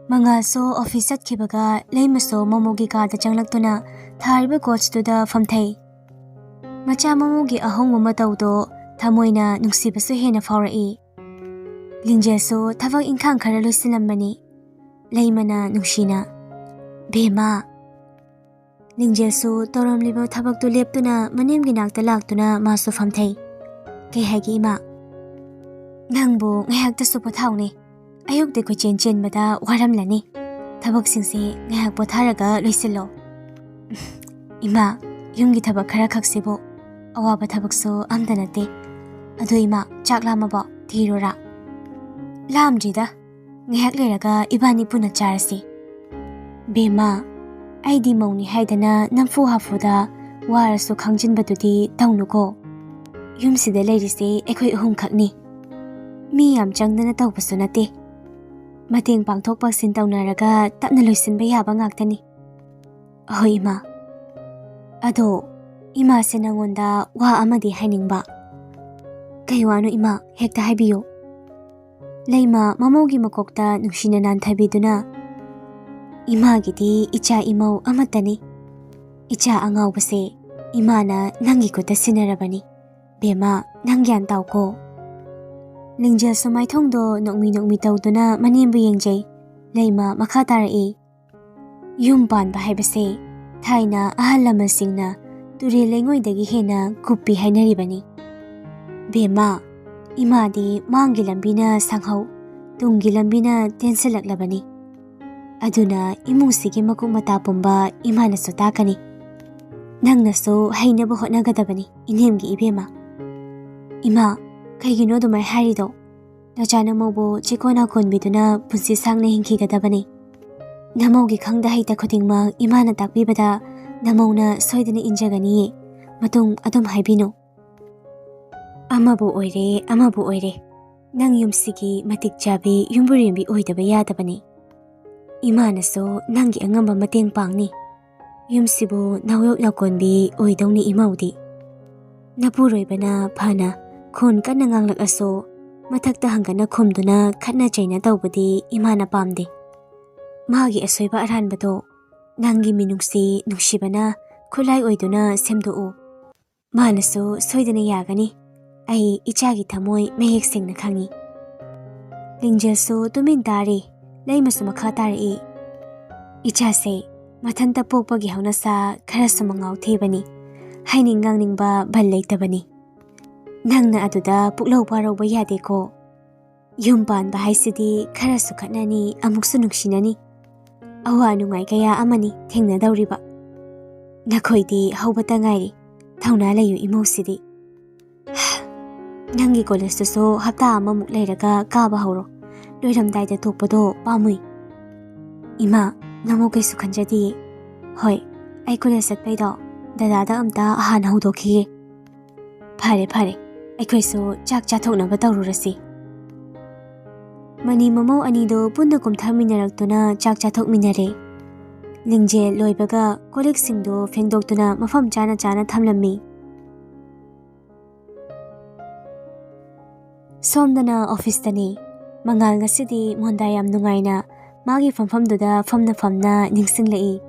Mangalso office kibaga leimaso momogi kada changlaktuna thariba coach tuda famthei. Macha momogi ahong matawdo thamoina nungsibasu hena faurai. Lingjelso thabak ingkhang khara loisinambani. Leimana nungshina. Bema. Lingjelso toramliba thabak tu leptuna manemgi nakta laktuna maso famthei. Kay hagi ima. Nangbo ngayagta su pothawni. Ayok de ko chen bada waram lani. Thabak singse ngayag potharaga loisilo. Ima, yungi thabak khara khaksibo. Awaba thabak so amdanate. Ado ima, chakla maba thirora. Lam jida. Ngayag leraga ibani puna charasi. Bema, aidi mauni haidana namfu hafuda warasu khangjin badudi tawnuko. Yumsida leirisi ekoi uhum khakni. Mi yam changdana tawbasu nate. Mating pangthok paksin tawnaraga tapna loisinba yaba ngaktani. Ahoy ima. Ado, ima se nangonda wa amadi hainingba. Kaywano ima hekta haibiyo. Leima mamogi makokta nungshina nanthabiduna. Ima gidi icha imaw amatani. Icha angaw base imana nangi ko tasinarabani. Bema nangyan taw ko. Lingjel samay thongdo nokmi tawduna manimbu yengjay. Leima makatarai. Yumpan ba haibase. Thaina ahal lamasingna turi lengoydagi hena kupi hainaribani. Bema imadi mangi lambina sanghaw tungi lambina tensalaklabani. Aduna imusigi makuk mata pumba imana so takani. Nangnaso hainaba hotnagadabani inemgi ibema. Ima kaygino dumay harido. Nachana mobo chikona konbiduna punsi sangna hingkigadabani. Namogi khangda haita khotingma imana takbibada namona soidana injagani matung adum haibino. Amabu oire. Nang yumsigi matik jabi yumburimbi oidaba yadabani. Imana so nangi angamba mateng pangni. Yumsibu nawyok nakonbi oidawni imawdi. Napuroibana phana khon kana nganglak aso mathakta hangana khumduna khatna chaina tawbadi imana pamde. Magi asoiba aranbado nangi minungsi nungshibana khulai oiduna semdoo. Manaso soidana yagani. Ai ichagi thamoy mayek singna khangi. Lingjelso tumin tari leimasu makha tari. Ichase mathanta pokpagi haunasa kharasu mangaw thebani. Hainingang ningba bal leitabani. Nangna aduda puklau paraw yade ko. Yumpan ba haisidi kharasu khatnani amuksu nungshinani. Awa nungay kaya amani thengna dawriba. Nakhoidi haubata ngairi. Thawna layu imosidi. Nangi college so hapta amamuk leiraga kaba hawro. Loiramdayda tokpado pamui. Ima namo kaisu khanjadi. Hoy, ai college satpaido dadada amta ahan hawdokhiye. Phare. Aikhoisu chak chathoknaba tawrurasi. Mani mamaw anido punna kumthaminaraktuna chak chathokminare. Lingjel loibaga colleague singdo fengdoktuna mafam chana thamlammi. Somdana office tani. Mangal ngasidi mondayam nungaina magi famduda famna ningsinglai.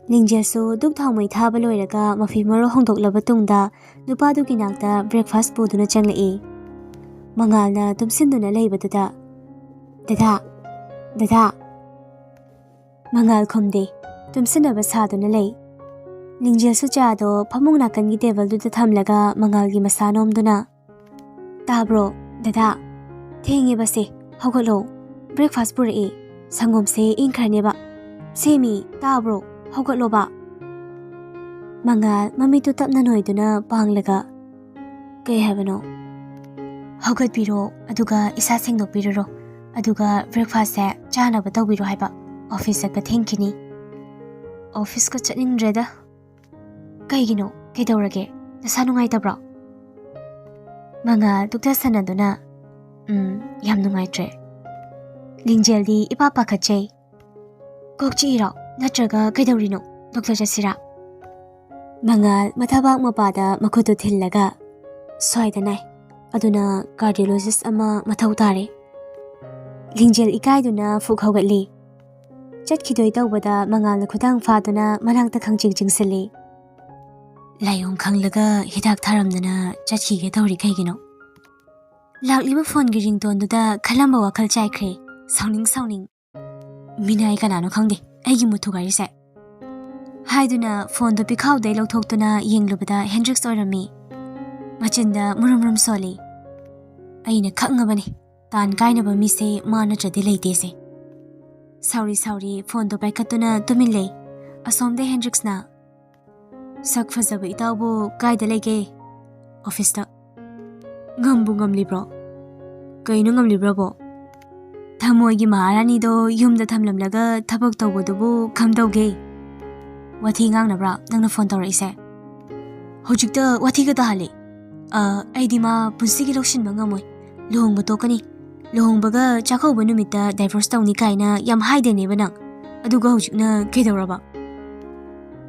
Lingjelso duk thawmai thaba loiraga mafi maro hongdoklaba tungda nupadugi nakta breakfast puduna changlai. Mangalna tumsinduna leibaduda. Dada. Mangal khomde tumsinaba saduna lei. Lingjelso chado phamung nakangi table duda thamlaga mangalgi masanomduna. Tabro, dada. Thengi base, hogolo. Breakfast puri. Sangom se inkharneba. Semi, tabro, hogolo ba. Mangal mamitu tapna noiduna panglaga. Kay habano. Hogot biro, aduga isa sengdok biro. Aduga breakfast se chana ba tawbiro haiba. Office at pathengkini. Office ka chatning reda. Kaygino, kay dawrage. Nasanungay tabra. Mga dukta sanaduna. Yam nungaitre. Lingjel di ipapakhatjay. Kokchi iraw natraga kaidawrino doktor jasira. Mangal mathabak mapada makhutu thillaga. Soidanai. Aduna cardiologist ama mathau tare. Lingjel ikaiduna fuk haugatli. Chatkidoi tawbada mangalna khutang faaduna manakta khangjing jingsili. Layong khanglaga hidak tharamdana chatkige tawri kaigino. Lakliba phone gi ringtone-duda khalamba wakhal chaikhre. Sauning. Mina ai kanano khangde. Aigi muthu gari se. Haiduna phone do pikhawdai lawthoktuna yenglubada Hendrix oirami. Machinda murum soli. Aina khangabani. Tan kainaba mi se mana tradi leite se. Sauri phone do paikatuna tumile. Asomde Hendrix na. Sak fazaba itawbo kaida lege. Office ta. Ngambu ngamlibro. Kaino ngamlibro bo. Thamoigi maharani do yumda thamlamlaga thabak tawbodubu khamdawge. Wathi ngangnabra nangna phone tawraise. Hojikta wathi ga dahale. Aidi ma punsigi lokshinba ngamoi. Luhongba tokani. Luhongbaga chakawba numita divorce tawni kaina yam haidene banang. Aduga hojikna kedawraba.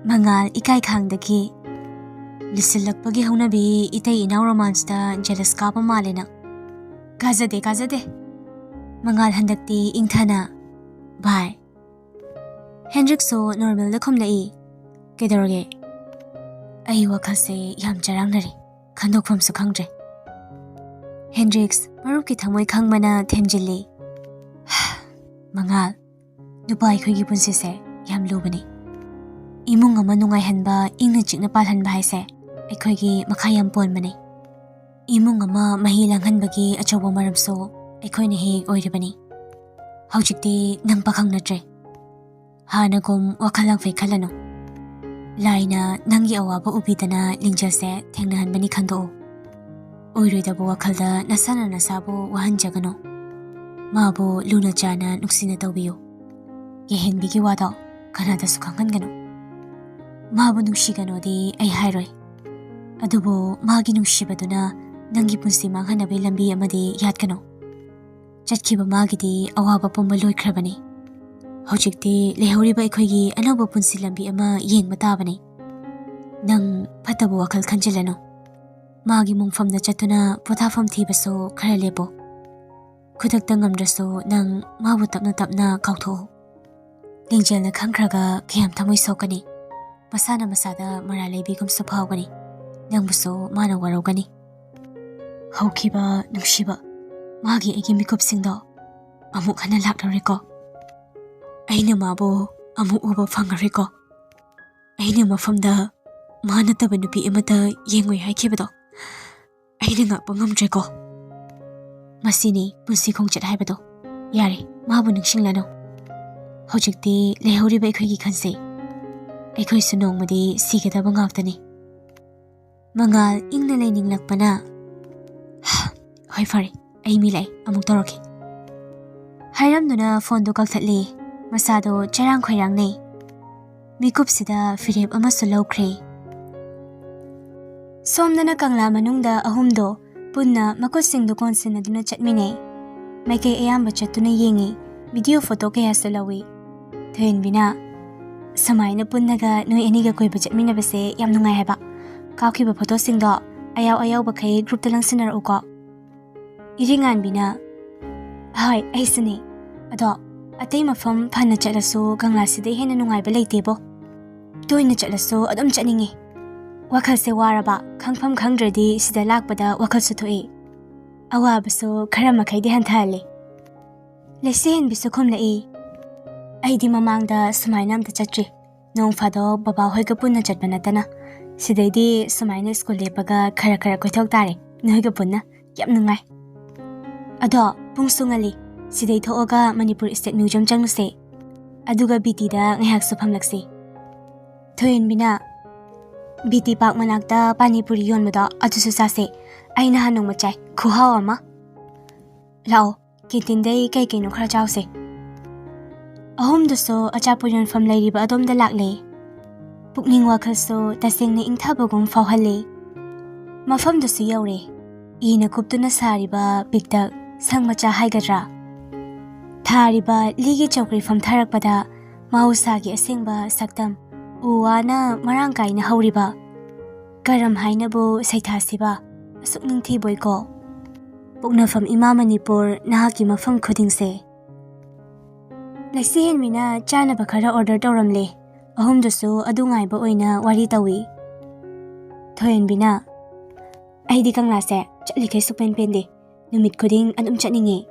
Mangal ikai khangdaki. Lisilakpagi haunabi itay inaw romance da jealous kapa malena. Kazade. Mangal handakti ingthana. Bye. Hendrix so normal da khumlai. Kedawrage. Ay wakhase yam charangnari. Khandokfamsu khangdre. Hendrix maruki thamoi khangmana themjilli. Mangal. Nupa ikhoigi punsise yam lubani. Imung ama nungaihanba ingna chikna palhanba haise. Aikhoigi makhayam ponmani. Imung ama mahilanghanbagi achawba maramso aikhoina he oiribani. Haujikti nang pakhangnatre. Hanagum wakhalang fai khalano. Laina nangi awaba ubidana lingjelse thengnahanbani khando. Oiroidaba wakhalda nasana nasabo wahanjagano. Mabu luna chana nuksina tawbiyo. Yehenbigi wada kanada sukhangangano. Mabu nungshigano-di ay hairoi. Adubo magi nungshibaduna nangi punsi manghanabi lambi amadi yadkano. Chatkiba magidi awaba pumba loikrabani. Hojikti lehoriba ikhoigi anawba punsi lambi ama yengba tabani. Nang pataba wakhal khanjilano. Magi mungfamda chatuna pothafam thibaso khara lepo. Khudakta ngamdraso nang mabu tapna kautho. Lingjelna khangkraga kiyam thamoi sokani. Masada maralay gumso phawgani. Nangbuso mana warogani. Hawkiba nungshiba. Magi agi mikupsingdo. Amuk hana laklariko. Aina mabu amuk uba fangariko. Aina mafamda mana taba nupi imata yengoi haikibado. Aina ngakpa ngamdreko. Masini punsi khongchat haibado. Yare mabu nungshinglano. Hojikti lehoriba ikhoigi khanse. Aikoi sunongmadi sigadaba ngaktani. Mangal ingna laininglakpana. Hoi fare, ai milai amuk toroki. Hairamduna phone do kakthatli. Masado charang khoirangnei. Mikupsida fireb amasu lawkhre. Somnana kangla manungda ahumdo punna makutsingdo konsinaduna chatmine. Maikay ayamba chatuna yengi video photo kaya sulawi. Thoin bina. Samay na punnaga noy aniga koy budget minabase yam nungay heba. Kakiba photo singdo ayaw ba kay group talang sinar uko. Iringan bina. Hay, ay sini. Ado, atay mafam pan na chatlaso kang laside hena nungay balay tebo. Toy na chatlaso adom chaningi. Wakal se waraba kangpam kangdradi sida lakbada wakal sutu'i. Awa baso karama kay dihan thali. Lesihin biso kumlai. Ay di mamangda sumay namda chatri. Nung fado babaw hoy kapun na chat banatana. Siday di sumay na school lepaga kara koy tawag tari. Noy kapun na, yam nungay. Ado, pungsungali. Siday tooga Manipuri State Museum jangluse. Aduga biti da ngayag supamlaksi. Thoyin bina. Biti Park managda Manipuri yon mo da atususase. Ay nahanong machay, kuhaw ama. Lao, kintinday kay kinong karajawse. Ahom doso achapo yon from lady ba adom dalakle. Pukning wakal so tasing na ingtabagong fawhali. Mafam doso yawre. Inakupto na sariba bigdag sang macha haigadra. Thariba ligi chokri from tharakpada mausagi asingba saktam. Uwa na marangkay na hawriba. Karam hainabo saitasiba. Asuk ning tiboy ko. Pukna from Ima Manipur na haki mafam kudingse. Laisi henmina chanaba khara order tawramle. Ahumdusu adu ngaiba oina wari tawi. Thoyenbina aidi kanglase chatlikai supen pende. Numit khuding adum chatningi.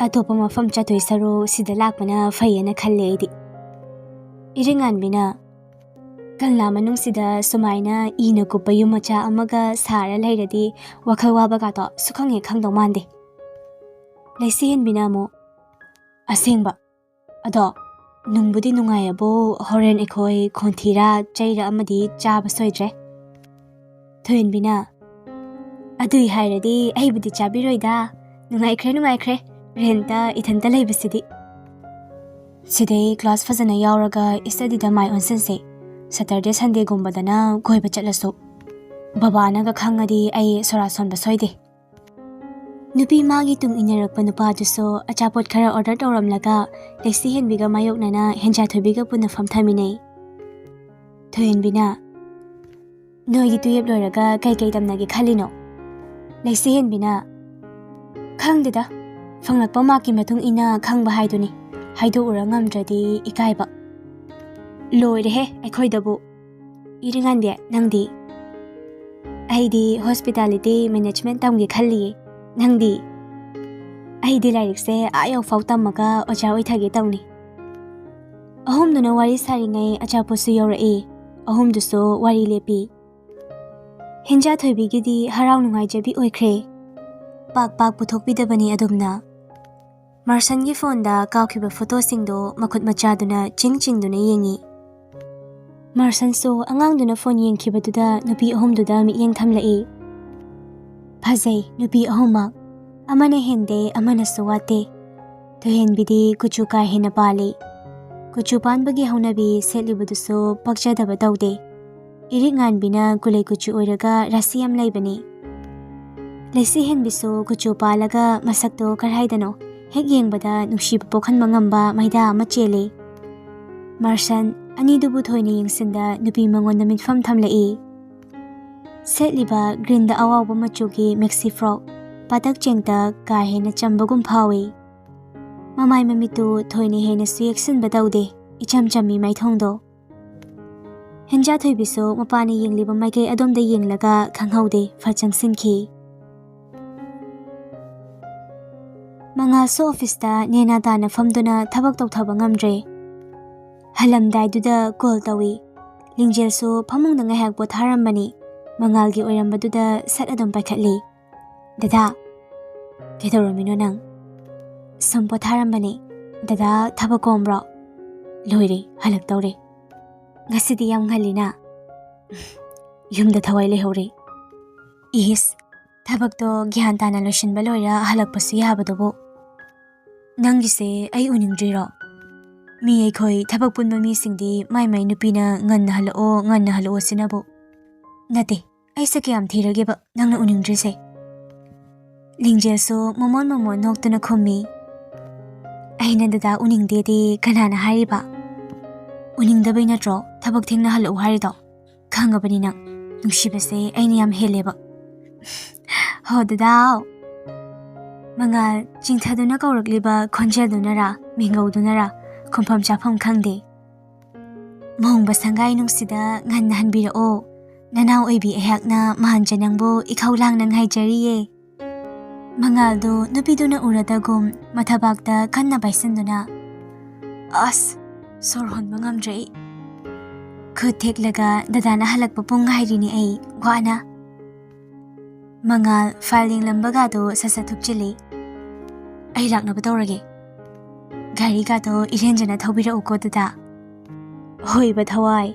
Atopa mafam chatoi saru sida lakpana phayena khalle aidi. Iringanbina kangla manung sida sumaina ina kupa yumacha amaga sara lairadi wakhal wabaga to sukhange khangdong mande. Laisi henbina mo asengba ado nungbudi nungayabo horen ekhoi khonthira chaira amadi chaba soidre. Thoyenbina adui hairadi aibudi chabiroida nungaikre renta ithanta laibasidi. Sidai class fazana yauraga study da mai onsense Saturday Sunday gumbadana goiba chatlasu. Babana ga khangadi ai sorason basoide. Nupi magi tung inarakpa nupa duso achapot khara order tawramlaga Laisi henbiga mayoknana henja thobiga puna famthaminei. Thoyenbina noidi tuyep loiraga kai tamnagi khalino. Laisi henbina khangdeda fanglakpa maki matung ina khangba haiduni haido ura ngamdradi ikaiba. Loirehe aikhoidabu. Iringanbe nangdi. Aidi hospitality management tamgi khalli. Nangdi. Aidi lairikse ayaw faw tamaga oja oithage tawni. Ahumduna wari saringai achaposu yaurai. Ahumduso wari lepi. Henja thoibigidi harau nungaijabi oikre. Pak puthokbidabani adumna. Marsangi phone da kawkiba photo singdo makut machaduna chingduna yengi. Marsan so angangduna phone yengkibaduda nupi ahumduda miyeng thamlai. Phazai nupi ahumak amana hende amana suwate. Thoyenbidi kuchu ka hena pali. Kuchu panbagi haunabi setlibuduso pakchadaba tawde. Iringanbina kulai kuchu oiraga rasiyam laibani. Laisi henbiso kuchu palaga masakto karhaidano hek yengbada nungsiba pokhanba ngamba maida ama chele. Marsan anidubu thoini yengsinda nupi mangonda mitfam thamlai. Setliba grinda awawba machugi maxi frog patak chengta ka hena chambagum phawi. Mamai mamitu thoini hena suyeksin badaude icham chammi maithongdo. Henja thoibiso mapani yengliba maikei adomda yenglaga khanghaude fachang sinki. Mangalso office da nena dana famduna thabak tawthaba ngamdre. Halamdaiduda call tawi. Lingjelso phamungda ngahak potharambani. Mangalgi oirambaduda sat adom paikhatli. Dada kedoramino nang. Sam potharambani. Dada thabakombro. Loire halak tawre. Ngasidi yam ngalina. Yumda thawai lehore. Is thabakto gyan tana loshinba loira halakpasu yabadubo. Nangise ai uningdriro. Mi aikhoi thabak punba mi singdi mai nupina nganna halao sinabo. Nate ai sakyam thirageba nangna uningdrise. Lingjelso momon noktuna khummi. Aina dada uningdedi kanana hariba. Uningdabai natro thabak thengna halao harido. Khangabani nang nungsibase aina yam heleba. Ho dadao. Mangal chingthaduna kaurakliba khonjeldunara mingaudunara khumpham chafam khangde. Mohongba sangai nungsida nganna hanbirao. Nanau oibi ehakna mahanjanangbo ikhaulang nang haijariye. Mangaldo nupiduna uradagum mathabakta kanna baisanduna. As sorhon mangamdrei. Khutheklaga dadana halakpa pung ngairini ai wana. Mangal filing lambagado sasa thukchili. Ai raknaba tawrage. Gari gado irenjana thawbira uko dada. Hoi ba thawai.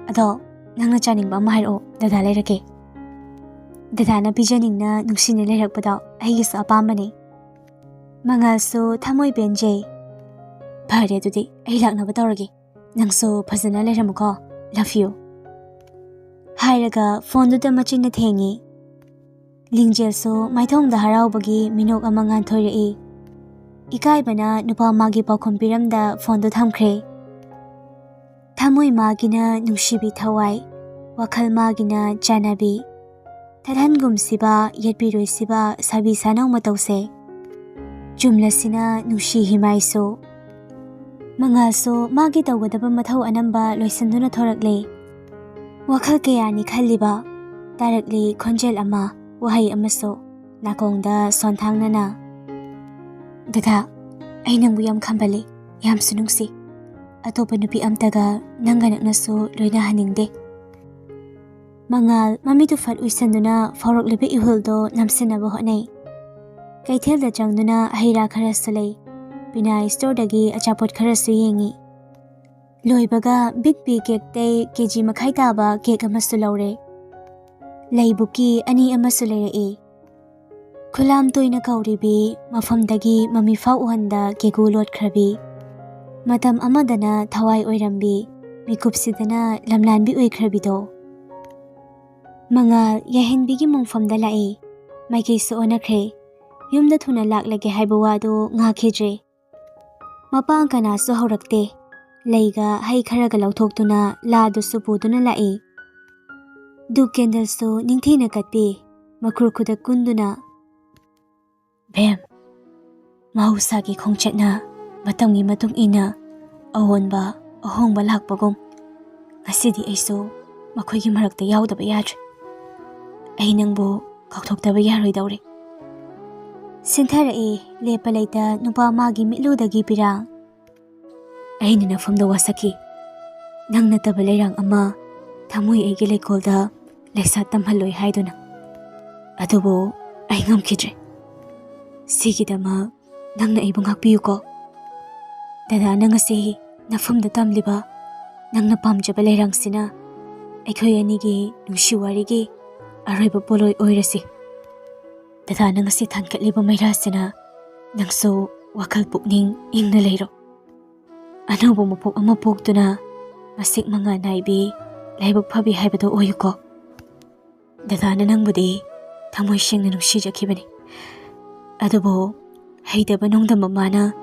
Ado nangna chaningba mahairo dada leirake. Dada na pijaningna nungsine leirakpada aigisu apambani. Mangalso thamoi benje. Phare adudi ai raknaba tawrage. Nangso phazana leiramuko. Love you. Hairaga phone duda machinna thengi. Lingjelso maithongda haraubagi minok amangan thoirei. Ikaibana nupa magi paukhom piramda phone do thamkhre. Thamoi magina nungshibi thawai. Wakhal magina janabi. Tadhangum siba yetbiroi siba sabi sanau matause. Jumlasina nungshi himaiso. Mangalso magi tawgadaba mathau anamba loisanduna thorakle. Wakhal kayani khalliba tarakli khonjel ama wahai amaso nakongda sonthangnana. Dada, ay nangbu yam khambali, yam sunungsi. Atopa nupi amtaga nanganaknaso loina haningde. Mangal mamitu fat uisanduna phauroklebe ihuldo namsinaba honai. Kaithelda changduna haira khara salai. Pinai store dagi achapot khara su yengi. Loibaga big cake tay kg makhai taba cake amasu laure. Laibuki ani amasu leire. Khulam toina kauribi mafamdagi mami fau uhanda kegu lot khrabi. Matam amadana thawai oirambi mikupsidana lamlanbi oikhrabido. Mangal yahenbigi mongfamda lai. Maikei su onakre. Yumda thuna laklage haiba wado ngakhidre. Mapang kana su horakte. Laiga hai kharaga lauthokduna ladu su puduna lai. Du candle su ningthina katpi. Makrukhuda kunduna. Bem. Mahusagi khongchatna matamgi matung ina awonba ahongba lakpagom. Ngasidi aisu makhoigi marakta yaudaba yadre. Ai nangbu kaukthokdaba yaroidawre. Sintharae lepa laita nupa magi mitludagi pirang. Aina nafamda wasaki. Nang nataba lairang ama thamui aigi laikolda laisa tamhaloi haiduna. Adubo ai ngamkidre. Sigidama nangna ibang hakpiyuko. Dada nangasi nafamda tamliba nangna pamjaba lairang sina aikhoy anigi nungsiwarigi aroiba poloi oirasi. Dada nangasi thankatliba mairasina nangso wakal pukning ingna leiro. Anawbo mapok ama pokduna masik mga naibi laibag phabi haibado oyuko. Dada na nangbudi thamoy siyang nanungsijakibani. Adubo haidaba nongda mamana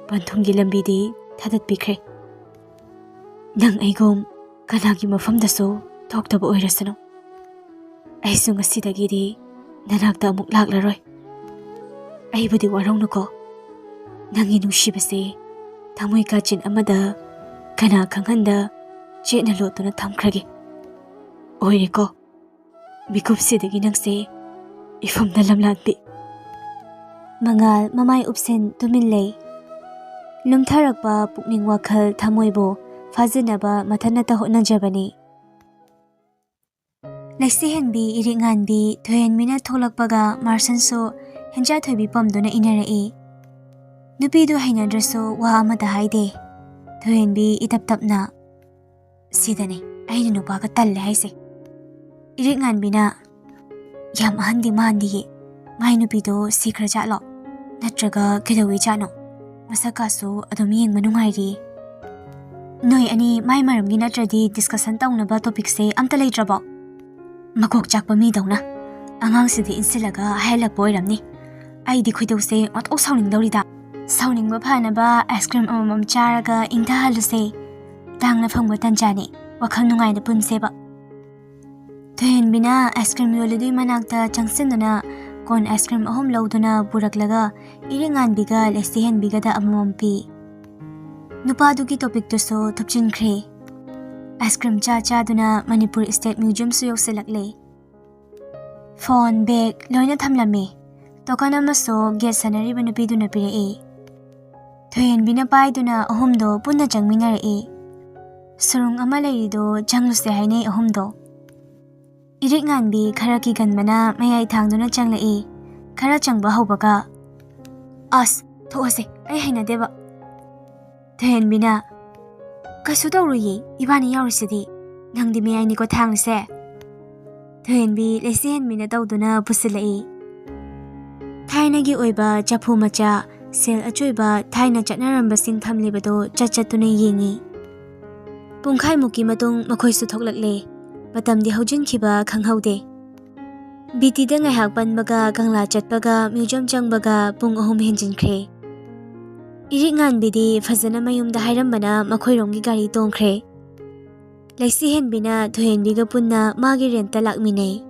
panthunggi lambidi thadatbikre. Nang aigom kanagi mafamdaso thoktaba oirasano. Aisu ngasidagidi nanakta amuk laklaroi. Aibudi warongnuko. Nangi nungsibase thamoy kachin amada kana khanghanda chena lotuna thamkhrage. Oireko. Mikupsidagi nangse ifamda lamlatbi. Mangal mamay upsen tuminlay. Lumtharakpa pukning wakhal thamoybo fazinaba mathanata hotnajabani. Laisihenbi iringanbi thoyenmina tholakpaga marsanso henja thoibi pamduna inarai. Nupidu hainadraso wa amada haide. Thoyenbi itaptapna. Sidani aina nupaga talle haise. Iringanbina yam ahandi mahandi mai nupido sikra jalo. Natraga kidawi jano. Masakaso adum yengma nungairi. Noi ani mai maramgi natradi discussion tawnaba topic se amta leitrabo. Makok chakpa mi dawna. Angangsidi insilaga hailakpa oiramni. Aidi khoidawse otok sawningdawrida. Sawningba phanaba ice cream amamam charaga ingthahaluse. Tangna phangba tanjani. Wakhal nungaina punseba. Thoyenbina ice cream yolidui manakta changsinduna kon ice cream ahom lauduna buraklaga iringanbiga laisihenbigada amamampi. Nupadugi topic tuso thupchinkre. Ice cream cha-chaduna Manipuri State Museum su yoksilakle. Phone, bag, loina thamlami. Tokana maso get sanariba nupiduna pirei. Thoyenbina paiduna ahomdo punna jangminarei. Surung ama layrido jangluse hainei ahomdo. Iringanbi kharaki ganmana mayai thangduna changlai. Khara changba haubaga. As, thoase, ay hainadeba. Thoyenbina kasu tawruyi ibani yawrisidi nangdi mayai niko thanglise. Thoyenbi laisihenmina tawduna pusilai. Thainagi oiba japhu macha sel achoiba thaina chatnarambasing thamlibado chachatuna yengi. Pungkhai muki matung makhoisu thoklakle. Matamdi haujinkiba khanghaude. Bitida ngaihak banbaga kangla chatpaga museum changbaga pung ahom henjinkre. Iringanbidi fazana mayumda hairambana makhoiromgi gari tongkre. Laisihenbina thoyenbiga punna magi renta lakminei.